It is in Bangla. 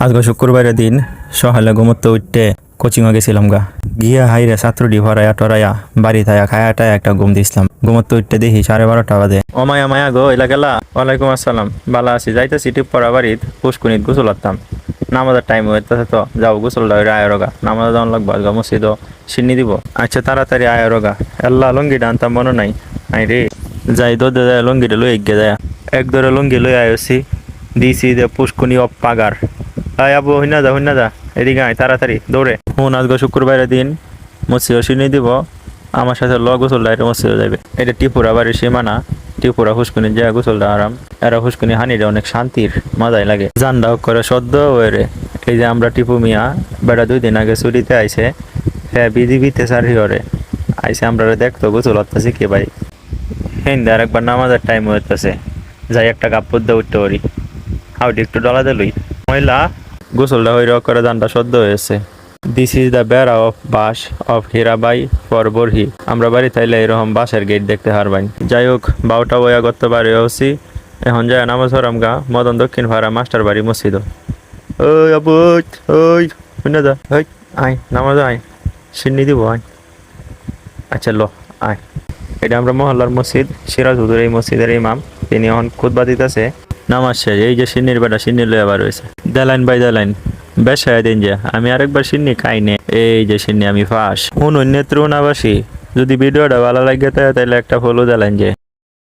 আজকে শুক্রবারের দিন সকালে ঘুমোতে উঠতে কোচিংয়ে গেছিলাম গিয়া হাইরে ছাত্রটি ভরাইয়া টরাইয়া বাড়ি থায়া খায়া টায়া একটা ঘুম দিছিলাম। ঘুমোতে উঠতে দেখি 12:30 বাজে। ও মায়া মায়া গো এলা গেলা। ওয়ালাইকুম আসসালাম, বালা আছি, যাইতেছি টিপ পড়া বাড়িত পুষ্কুনিত গোসল করতাম। নামাজের টাইম হইতেছে তো যাও গোসলটা হইরে আয় রোগা, নামাজ যাওয়ান লাগবো আজকে মসজিদও সিন্নি দিব। আচ্ছা তাড়াতাড়ি আয় রোগা, এল্লা লঙ্গিটা আনতাম মনে নাই। আই রে যাই দোদে যায় লঙ্গিটা লই এগিয়ে যায়, এক ধরে লঙ্গি লই আয়সি দিছি যে পুষ্কুনি অফ পাগার। আয় আবু হইনা যা এদিকে আয় তাড়াতাড়ি দৌড়ে। হুন আজকে শুক্রবারের দিন মসজিদও সিন্নি দিব, আমার সাথে গোসল ডাইরে মসজিদে যাবে। এটা ত্রিপুরা বাড়ির সীমানা, ত্রিপুরা হুসকুনি যায় গোসলটা আরাম। এরা হুসকুনি হানিটা অনেক শান্তির মজাই লাগে, জানডা করে সদ্য ওরে। এই যে আমরা টিপু মিয়া বেড়া 2 দিন আগে ছুটিতে আইসে, হ্যাঁ বিজিবিতে সারি হরে আইসে আমরা দেখতো গোসল হতেছি কি ভাই। হিন্দে আর একবার নামাজের টাইম হইতেছে, যাই একটা কাপড় দিয়ে উঠতে পারি। হাউডি একটু ডলা দিলই মহিলা গোসলটা হইর করে জানটা সদ্য হয়েছে। দিস ইজ দ্য বেড়া অফ বাস অফ হীরাবাই ফর বরহি। আমরা বাড়ি তাইলে এরকম বাসের গেট দেখতে হারবাই। যাই হোক বাউটা বয়া করতে পারে হচ্ছি এখন যায় নামাজ হরাম মদন দক্ষিণ ভাড়া মাস্টার বাড়ি মসজিদ। ওই আবু ওই শুনে যা, ওই আয় নামাজ আয় সিন্নি দিব আয়। আচ্ছা লো আয়। এটা আমরা মহল্লার মসজিদ, সিরাজ হুজুর এই মসজিদের ইমাম, তিনি এখন খুতবা দিতেছে। নামাজ শেষ, এই যে সিন্নির বেটা সিন্নি লয়ে আবার রয়েছে দেলাইন বাই দেলাইন। বেশ দিন যে আমি আরেকবার সিন্নি খাই নে, এই যে সিন্নি আমি ফাঁস। অন্যত্র নাবাসী যদি ভিডিওটা ভালো লাগে তাহলে একটা ফলো দেলাইন যে।